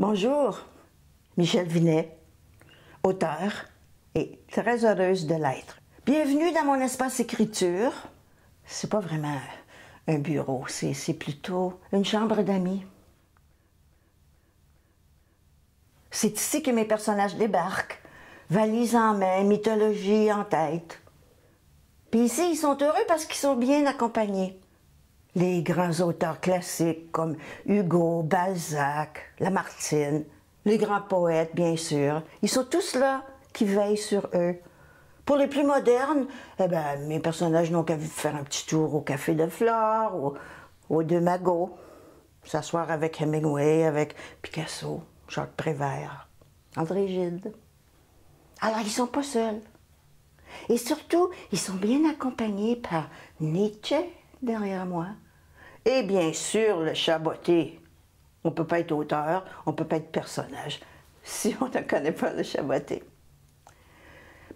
Bonjour, Michel Vinet, auteur et très heureuse de l'être. Bienvenue dans mon espace écriture. C'est pas vraiment un bureau, c'est plutôt une chambre d'amis. C'est ici que mes personnages débarquent, valise en main, mythologie en tête. Puis ici, ils sont heureux parce qu'ils sont bien accompagnés. Les grands auteurs classiques comme Hugo, Balzac, Lamartine, les grands poètes, bien sûr, ils sont tous là qui veillent sur eux. Pour les plus modernes, mes personnages n'ont qu'à faire un petit tour au Café de Flore, au Deux Magots, s'asseoir avec Hemingway, avec Picasso, Jacques Prévert, André Gide. Alors, ils ne sont pas seuls. Et surtout, ils sont bien accompagnés par Nietzsche derrière moi. Et bien sûr, le Chaboté. On ne peut pas être auteur, on ne peut pas être personnage si on ne connaît pas le Chaboté.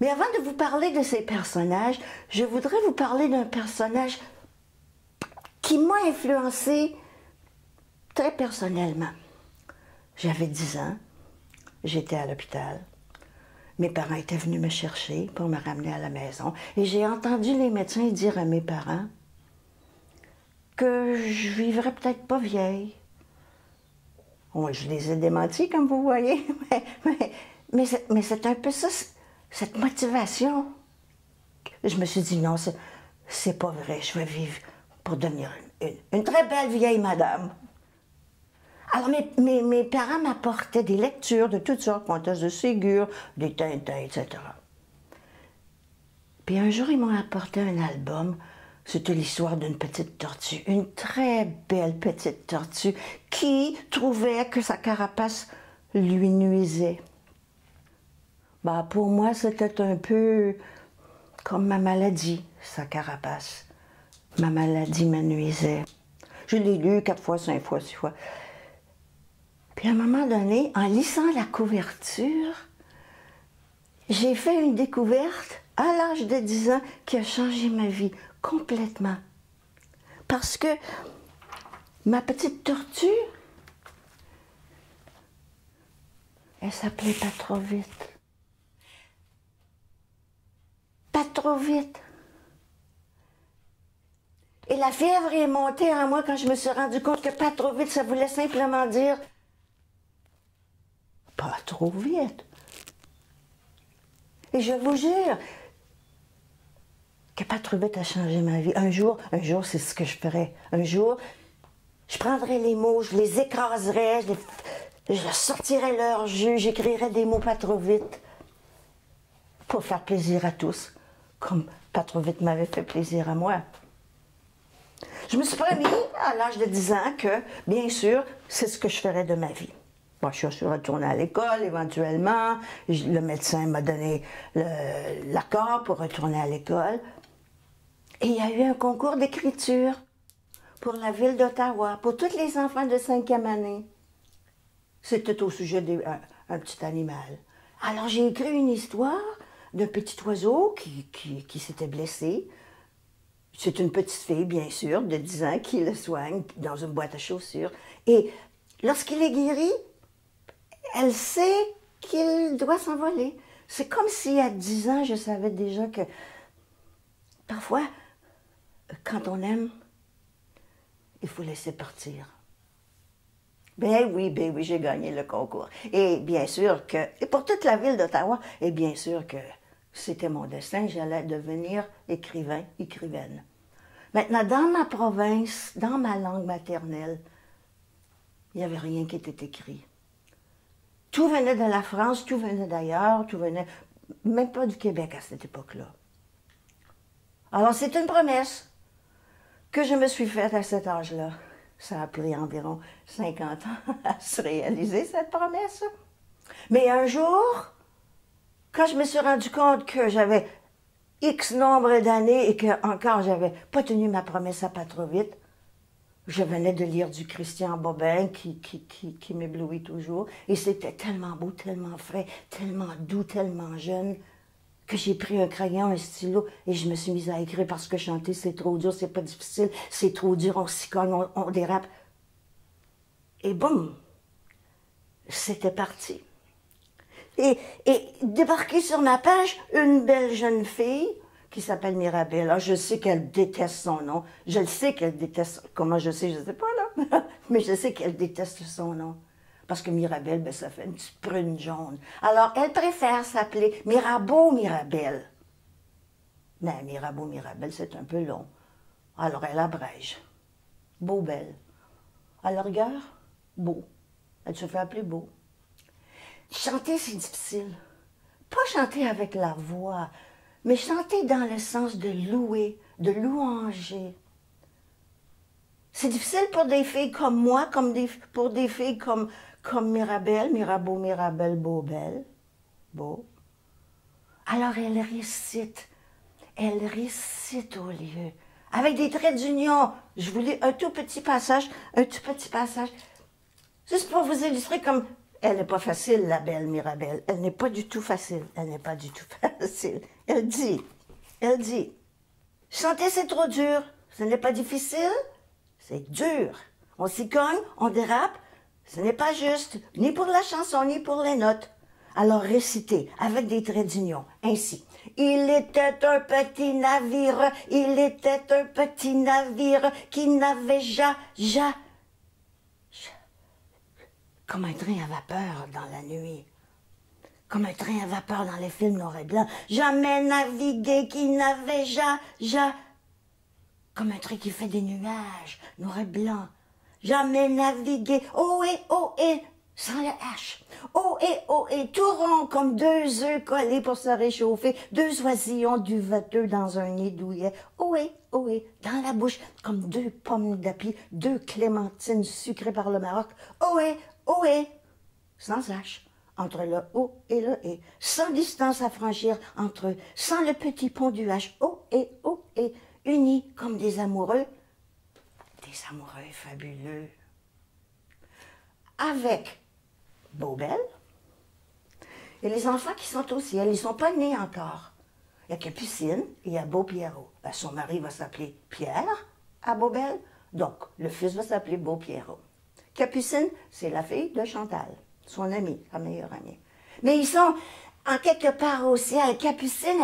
Mais avant de vous parler de ces personnages, je voudrais vous parler d'un personnage qui m'a influencé très personnellement. J'avais 10 ans, j'étais à l'hôpital. Mes parents étaient venus me chercher pour me ramener à la maison. Et j'ai entendu les médecins dire à mes parents que je vivrais peut-être pas vieille. Bon, je les ai démentis, comme vous voyez, mais c'est un peu ça, cette motivation. Je me suis dit, non, c'est pas vrai, je vais vivre pour devenir une très belle vieille madame. Alors, mes parents m'apportaient des lectures de toutes sortes, Comtesse de Ségur, des Tintins, etc. Puis un jour, ils m'ont apporté un album. C'était l'histoire d'une petite tortue, une très belle petite tortue qui trouvait que sa carapace lui nuisait. Pour moi, c'était un peu comme ma maladie, sa carapace. Ma maladie me nuisait. Je l'ai lu 4 fois, 5 fois, 6 fois. Puis à un moment donné, en lisant la couverture, j'ai fait une découverte à l'âge de 10 ans qui a changé ma vie complètement. Parce que ma petite tortue, elle s'appelait Pas trop vite. Pas trop vite. Et la fièvre est montée en moi quand je me suis rendu compte que pas trop vite, ça voulait simplement dire pas trop vite. Et je vous jure que pas trop vite a changé ma vie. Un jour, c'est ce que je ferais. Un jour, je prendrais les mots, je les écraserais, je sortirais leur jus, j'écrirais des mots pas trop vite pour faire plaisir à tous, comme pas trop vite m'avait fait plaisir à moi. Je me suis promis à l'âge de 10 ans que, bien sûr, c'est ce que je ferais de ma vie. Bon, je suis retournée à l'école éventuellement. Le médecin m'a donné l'accord pour retourner à l'école. Et il y a eu un concours d'écriture pour la ville d'Ottawa, pour tous les enfants de 5e année. C'était au sujet d'un petit animal. Alors j'ai écrit une histoire d'un petit oiseau qui s'était blessé. C'est une petite fille, bien sûr, de 10 ans, qui le soigne dans une boîte à chaussures. Et lorsqu'il est guéri, elle sait qu'il doit s'envoler. C'est comme si à 10 ans, je savais déjà que parfois, quand on aime, il faut laisser partir. Ben oui, j'ai gagné le concours. Et bien sûr que, et pour toute la ville d'Ottawa, et bien sûr que c'était mon destin, j'allais devenir écrivaine. Maintenant, dans ma province, dans ma langue maternelle, il n'y avait rien qui était écrit. Tout venait de la France, tout venait d'ailleurs, tout venait même pas du Québec à cette époque-là. Alors, c'est une promesse que je me suis faite à cet âge-là. Ça a pris environ 50 ans à se réaliser, cette promesse. Mais un jour, quand je me suis rendu compte que j'avais X nombre d'années et que encore j'avais pas tenu ma promesse à pas trop vite, je venais de lire du Christian Bobin qui m'éblouit toujours. Et c'était tellement beau, tellement frais, tellement doux, tellement jeune, que j'ai pris un crayon, un stylo, et je me suis mise à écrire parce que chanter, c'est trop dur, c'est pas difficile, c'est trop dur, on s'y cogne, on dérape. Et boum! c'était parti. Et débarquer sur ma page, une belle jeune fille qui s'appelle Mirabelle. Alors, je sais qu'elle déteste son nom. Je le sais qu'elle déteste. Comment je sais, je ne sais pas, là. Mais je sais qu'elle déteste son nom. Parce que Mirabelle, ben, ça fait une petite prune jaune. Alors, elle préfère s'appeler Mirabeau Mirabelle. Mais Mirabeau Mirabelle, c'est un peu long. Alors, elle abrège. Beau-belle. À la rigueur, beau. Elle se fait appeler beau. Chanter, c'est difficile. Pas chanter avec la voix, mais chanter dans le sens de louer, de louanger. C'est difficile pour des filles comme moi, pour des filles comme Mirabelle, Mirabeau, Mirabelle, Beau-belle. Beau. Alors elle récite au lieu, avec des traits d'union. Je vous lis un tout petit passage, juste pour vous illustrer comme... Elle n'est pas facile, la belle Mirabelle. Elle n'est pas du tout facile. Elle n'est pas du tout facile. Elle dit, chanter c'est trop dur. Ce n'est pas difficile, c'est dur. On s'y cogne, on dérape. Ce n'est pas juste, ni pour la chanson, ni pour les notes. Alors récitez avec des traits d'union, ainsi. Il était un petit navire qui n'avait comme un train à vapeur dans la nuit. Comme un train à vapeur dans les films noir et blanc. Jamais navigué qui n'avait comme un train qui fait des nuages noir et blanc. Jamais navigué, oh et, sans le H. Oh et, tout rond comme deux œufs collés pour se réchauffer. Deux oisillons duveteux dans un nid douillet. Oh et, dans la bouche comme deux pommes d'api, deux clémentines sucrées par le Maroc. Oh et, sans H, entre le O et le E, sans distance à franchir entre eux, sans le petit pont du H, oh et, unis comme des amoureux fabuleux. Avec Beau-belle et les enfants qui sont au ciel, ils ne sont pas nés encore. Il y a Capucine et il y a Beau-Pierrot. Ben, son mari va s'appeler Pierre à Beau-belle, donc le fils va s'appeler Beau-Pierrot. Capucine, c'est la fille de Chantal, son amie, sa meilleure amie. Mais ils sont en quelque part au ciel. Capucine,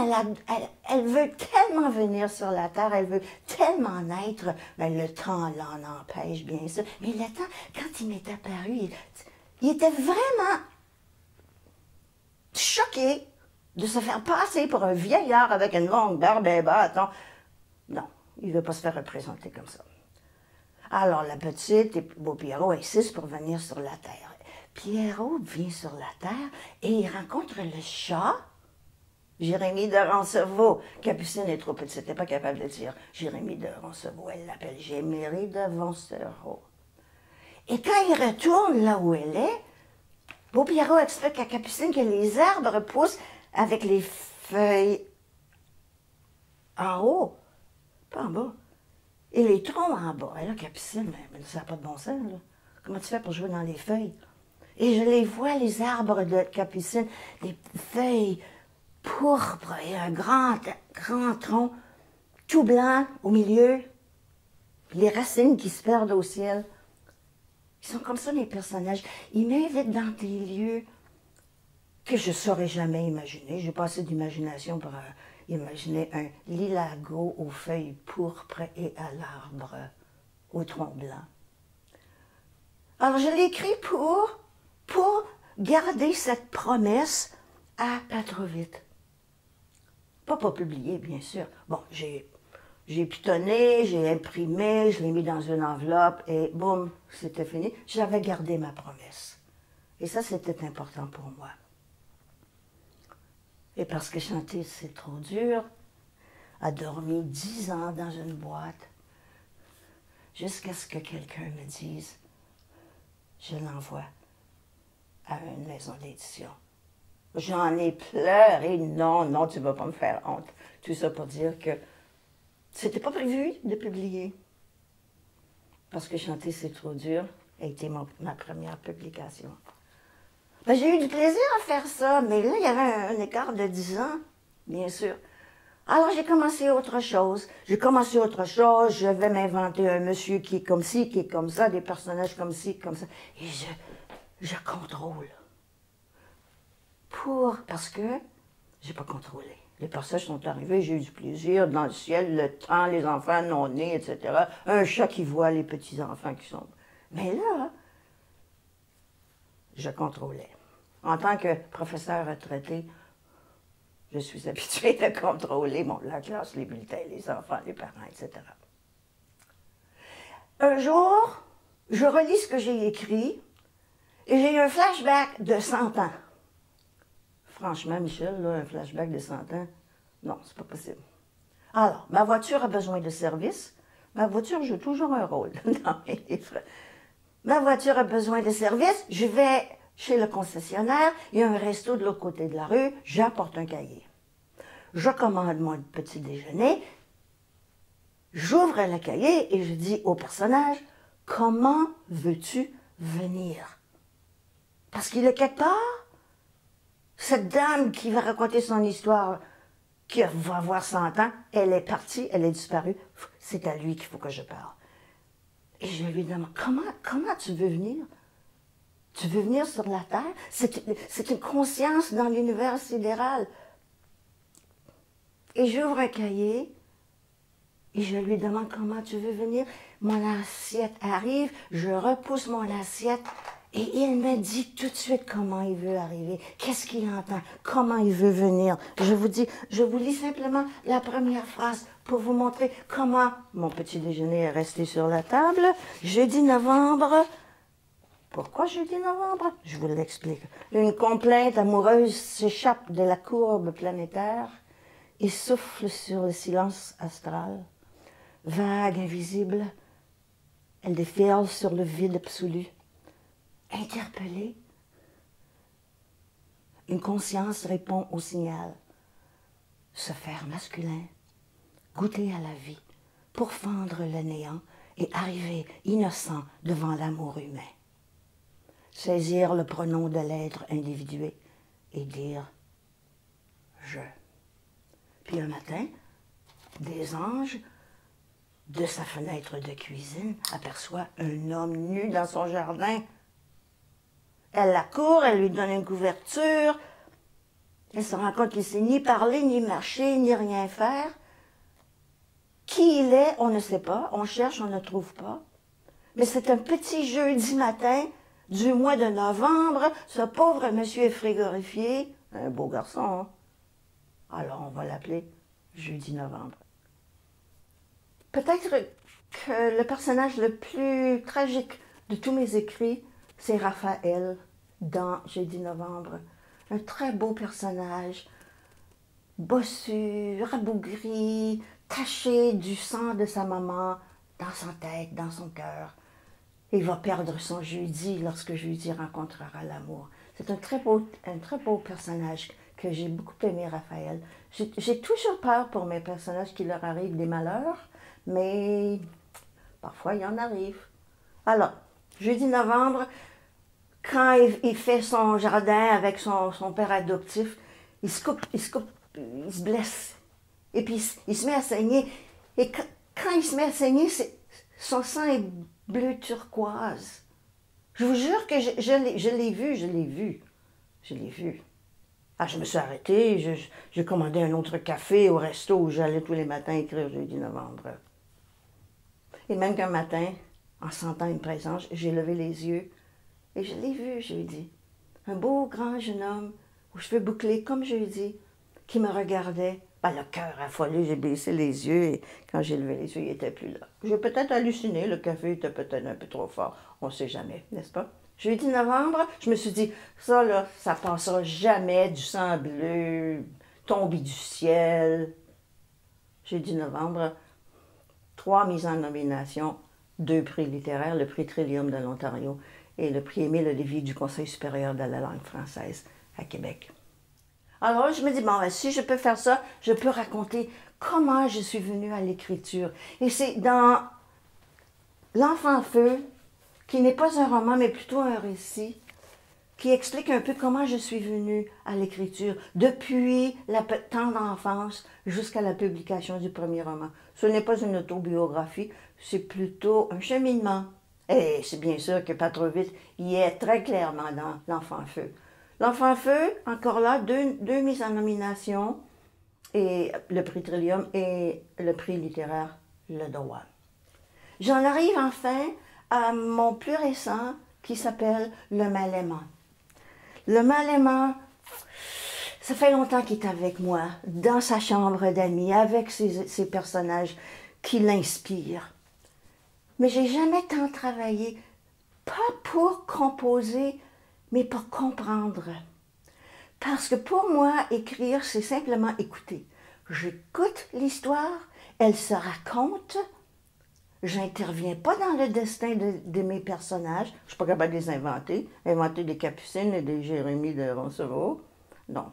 elle veut tellement venir sur la terre, elle veut tellement naître. Ben, le temps l'en empêche, bien sûr. Mais le temps, quand il m'est apparu, il était vraiment choqué de se faire passer pour un vieillard avec une longue barbe et un bâton. Non, il ne veut pas se faire représenter comme ça. Alors, la petite et Beau-Pierrot insistent pour venir sur la terre. Pierrot vient sur la terre et il rencontre le chat, Jérémie de Roncevaux. Capucine est trop petite, elle n'est pas capable de dire Jérémie de Roncevaux. Elle l'appelle Jémérie de Roncevaux. Et quand il retourne là où elle est, Beau-Pierrot explique à Capucine que les arbres poussent avec les feuilles en haut, pas en bas. Et les troncs en bas. Et là, Capucine, mais ça n'a pas de bon sens, là. Comment tu fais pour jouer dans les feuilles? Et je les vois, les arbres de Capucine, les feuilles pourpres et un grand tronc, tout blanc au milieu, les racines qui se perdent au ciel. Ils sont comme ça, les personnages. Ils m'invitent dans des lieux que je ne saurais jamais imaginer. J'ai pas assez d'imagination pour imaginer un lilago aux feuilles pourpres et à l'arbre au tronc blanc. Alors, je l'ai écrit pour garder cette promesse à pas trop vite. Pas publier, bien sûr. Bon, j'ai pitonné, j'ai imprimé, je l'ai mis dans une enveloppe et boum, c'était fini. J'avais gardé ma promesse. Et ça, c'était important pour moi. Et parce que chanter, c'est trop dur, a dormi 10 ans dans une boîte, jusqu'à ce que quelqu'un me dise, je l'envoie à une maison d'édition. J'en ai pleuré, non, tu ne vas pas me faire honte. Tout ça pour dire que c'était pas prévu de publier. Parce que chanter, c'est trop dur, a été ma première publication. Ben, j'ai eu du plaisir à faire ça, mais là, il y avait un écart de 10 ans, bien sûr. Alors, j'ai commencé autre chose. Je vais m'inventer un monsieur qui est comme ci, qui est comme ça, des personnages comme ci, comme ça. Et je contrôle. Parce que j'ai pas contrôlé. Les passages sont arrivés, j'ai eu du plaisir dans le ciel, le temps, les enfants non nés, etc. Un chat qui voit les petits-enfants qui sont... Mais là, je contrôlais. En tant que professeur retraité, je suis habituée de contrôler la classe, les bulletins, les enfants, les parents, etc. Un jour, je relis ce que j'ai écrit et j'ai eu un flashback de 100 ans. Franchement, Michel, là, un flashback de 100 ans, non, c'est pas possible. Alors, ma voiture a besoin de service. Ma voiture joue toujours un rôle dans mes livres. Ma voiture a besoin de service. Je vais chez le concessionnaire. Il y a un resto de l'autre côté de la rue. J'apporte un cahier. Je commande mon petit déjeuner. J'ouvre le cahier et je dis au personnage, « Comment veux-tu venir? » Parce qu'il est quelque part. Cette dame qui va raconter son histoire, qui va avoir 100 ans, elle est partie, elle est disparue. C'est à lui qu'il faut que je parle. Et je lui demande, comment tu veux venir? Tu veux venir sur la Terre? C'est une conscience dans l'univers sidéral. Et j'ouvre un cahier et je lui demande, comment tu veux venir? Mon assiette arrive, je repousse mon assiette. Et il me dit tout de suite comment il veut arriver, qu'est-ce qu'il entend, comment il veut venir. Je vous lis simplement la première phrase pour vous montrer comment mon petit déjeuner est resté sur la table. Jeudi novembre. Pourquoi jeudi novembre? Je vous l'explique. Une complainte amoureuse s'échappe de la courbe planétaire et souffle sur le silence astral. Vague, invisible, elle défile sur le vide absolu. Interpellée, une conscience répond au signal. Se faire masculin, goûter à la vie, pourfendre le néant et arriver innocent devant l'amour humain. Saisir le pronom de l'être individué et dire « je ». Puis un matin, des anges, de sa fenêtre de cuisine, aperçoit un homme nu dans son jardin. Elle la court, elle lui donne une couverture. Elle se rend compte qu'il ne sait ni parler, ni marcher, ni rien faire. Qui il est, on ne sait pas. On cherche, on ne trouve pas. Mais c'est un petit jeudi matin du mois de novembre. Ce pauvre monsieur est frigorifié. Un beau garçon, hein? Alors on va l'appeler jeudi novembre. Peut-être que le personnage le plus tragique de tous mes écrits, c'est Raphaël dans Jeudi novembre. Un très beau personnage, bossu, rabougri, taché du sang de sa maman dans sa tête, dans son cœur. Il va perdre son jeudi lorsque jeudi rencontrera l'amour. C'est un très beau personnage que j'ai beaucoup aimé, Raphaël. J'ai toujours peur pour mes personnages qu'il leur arrive des malheurs, mais parfois il en arrive. Alors, jeudi novembre, quand il fait son jardin avec son père adoptif, il se blesse. Et puis il se met à saigner. Et quand il se met à saigner, son sang est bleu turquoise. Je vous jure que je l'ai vu. Ah, je me suis arrêtée, j'ai commandé un autre café au resto où j'allais tous les matins écrire jeudi novembre. Et même qu'un matin, en sentant une présence, j'ai levé les yeux et je l'ai vu jeudi. Un beau grand jeune homme, aux cheveux bouclés comme jeudi, qui me regardait. Ben, le cœur affolé, j'ai baissé les yeux et quand j'ai levé les yeux, il n'était plus là. J'ai peut-être halluciné, le café était peut-être un peu trop fort, on ne sait jamais, n'est-ce pas? Jeudi novembre, je me suis dit, ça là, ça passera jamais, du sang bleu, tombé du ciel. Jeudi novembre, 3 mises en nomination, 2 prix littéraires, le prix Trillium de l'Ontario et le prix Émile Lévy du Conseil supérieur de la langue française à Québec. Alors je me dis, bon, ben, si je peux faire ça, je peux raconter comment je suis venue à l'écriture. Et c'est dans L'Enfant Feu, qui n'est pas un roman, mais plutôt un récit, qui explique un peu comment je suis venue à l'écriture, depuis la tendre enfance jusqu'à la publication du premier roman. Ce n'est pas une autobiographie, c'est plutôt un cheminement Et c'est bien sûr que pas trop vite, il est très clairement dans L'Enfant Feu. L'Enfant Feu, encore là, deux mises en nomination, et le prix Trillium et le prix littéraire Le Droit. J'en arrive enfin à mon plus récent qui s'appelle Le Mal-aimant. Le Mal-aimant, ça fait longtemps qu'il est avec moi, dans sa chambre d'amis, avec ses personnages qui l'inspirent. Mais j'ai jamais tant travaillé, pas pour composer, mais pour comprendre. Parce que pour moi, écrire, c'est simplement écouter. J'écoute l'histoire, elle se raconte, j'interviens pas dans le destin de mes personnages, je ne suis pas capable de les inventer des Capucines et des Jérémie de Roncevaux, non,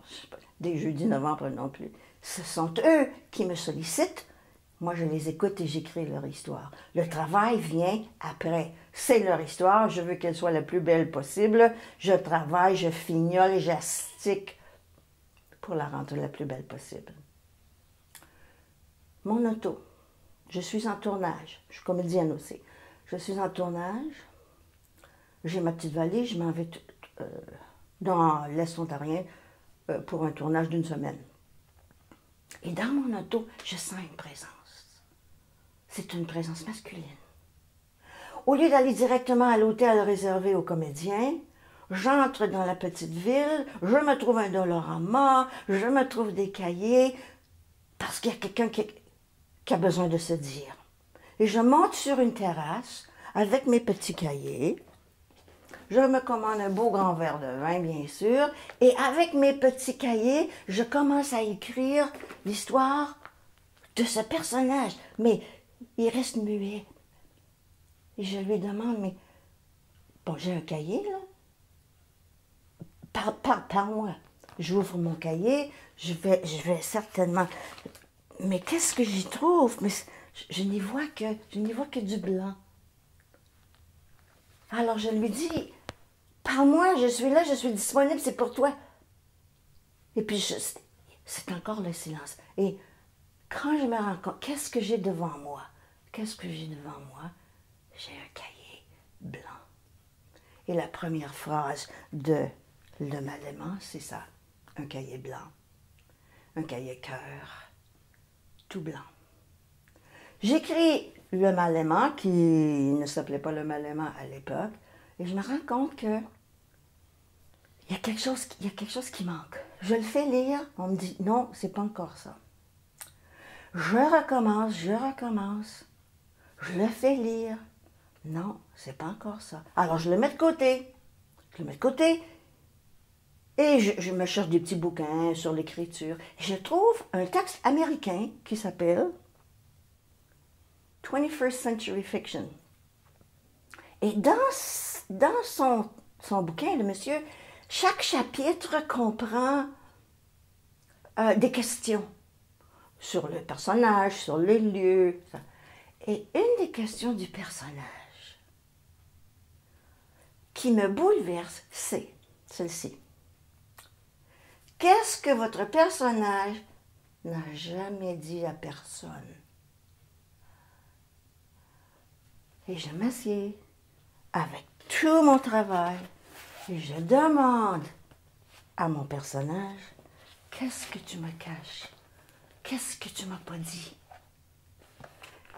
des Jeudis Novembre non plus. Ce sont eux qui me sollicitent. Moi, je les écoute et j'écris leur histoire. Le travail vient après. C'est leur histoire, je veux qu'elle soit la plus belle possible. Je travaille, je fignole, j'astique pour la rendre la plus belle possible. Mon auto. Je suis en tournage. Je suis comédienne aussi. Je suis en tournage. J'ai ma petite valise, je m'en vais dans l'Est ontarien pour un tournage d'1 semaine. Et dans mon auto, je sens une présence. C'est une présence masculine. Au lieu d'aller directement à l'hôtel réservé aux comédiens, j'entre dans la petite ville, je me trouve un Dolorama, je me trouve des cahiers, parce qu'il y a quelqu'un qui a besoin de se dire. Et je monte sur une terrasse avec mes petits cahiers, je me commande un beau grand verre de vin, bien sûr, et avec mes petits cahiers, je commence à écrire l'histoire de ce personnage. Mais il reste muet. Et je lui demande, mais bon, j'ai un cahier, là. Parle-moi. J'ouvre mon cahier, je vais certainement... Mais qu'est-ce que j'y trouve? Mais je n'y vois que du blanc. Alors je lui dis, parle-moi, je suis là, je suis disponible, c'est pour toi. Et puis c'est encore le silence. Et quand je me rends compte, qu'est-ce que j'ai devant moi? Qu'est-ce que j'ai devant moi? J'ai un cahier blanc. Et la première phrase de Le Mal-aimant, c'est ça. Un cahier blanc. Un cahier cœur. Tout blanc. J'écris Le Mal-aimant, qui ne s'appelait pas Le Mal-aimant à l'époque, et je me rends compte que il y a quelque chose qui manque. Je le fais lire, on me dit non, c'est pas encore ça. Je recommence, je le fais lire. Non, c'est pas encore ça. Alors je le mets de côté. Et je me cherche des petits bouquins sur l'écriture. Je trouve un texte américain qui s'appelle 21st Century Fiction. Et dans son bouquin, le monsieur, chaque chapitre comprend des questions sur le personnage, sur les lieux. Et une des questions du personnage qui me bouleverse, c'est celle-ci. Qu'est-ce que votre personnage n'a jamais dit à personne? Et je m'assieds avec tout mon travail et je demande à mon personnage, qu'est-ce que tu me caches? Qu'est-ce que tu m'as pas dit?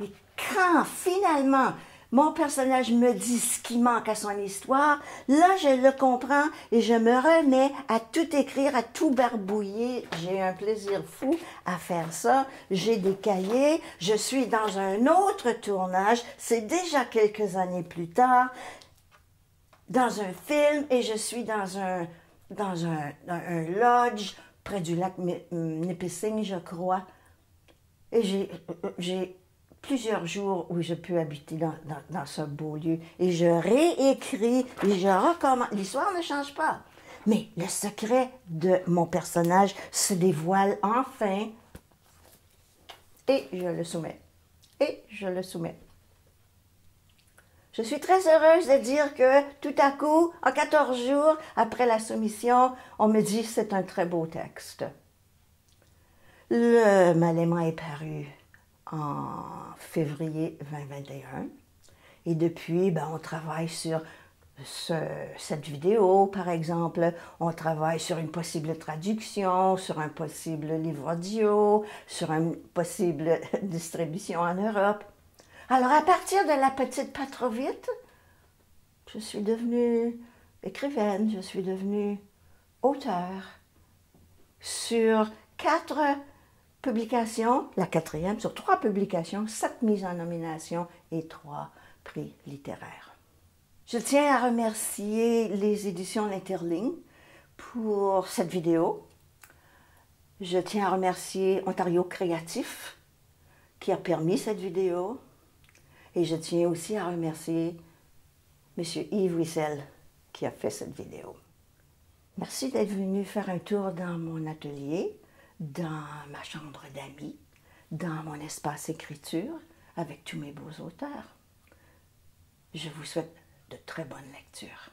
Et quand finalement mon personnage me dit ce qui manque à son histoire, là je le comprends et je me remets à tout écrire, à tout barbouiller. J'ai un plaisir fou à faire ça. J'ai des cahiers, je suis dans un autre tournage, c'est déjà quelques années plus tard, dans un film et je suis dans un lodge près du lac Nipissing, je crois. Et j'ai plusieurs jours où je peux habiter dans ce beau lieu. Et je réécris, et je recommence. L'histoire ne change pas. Mais le secret de mon personnage se dévoile enfin. Et je le soumets. Je suis très heureuse de dire que tout à coup, en 14 jours après la soumission, on me dit que c'est un très beau texte. Le Mal-aimant est paru en février 2021 Et depuis, ben, on travaille sur cette vidéo, par exemple. On travaille sur une possible traduction, sur un possible livre audio, sur une possible distribution en Europe. Alors, à partir de La Petite Pas trop vite, je suis devenue écrivaine, je suis devenue auteure sur 4 publications, la 4e sur 3 publications, 7 mises en nomination et 3 prix littéraires. Je tiens à remercier les éditions L'Interligne pour cette vidéo. Je tiens à remercier Ontario Créatif qui a permis cette vidéo. Et je tiens aussi à remercier M. Yves Wissel qui a fait cette vidéo. Merci d'être venu faire un tour dans mon atelier, dans ma chambre d'amis, dans mon espace écriture avec tous mes beaux auteurs. Je vous souhaite de très bonnes lectures.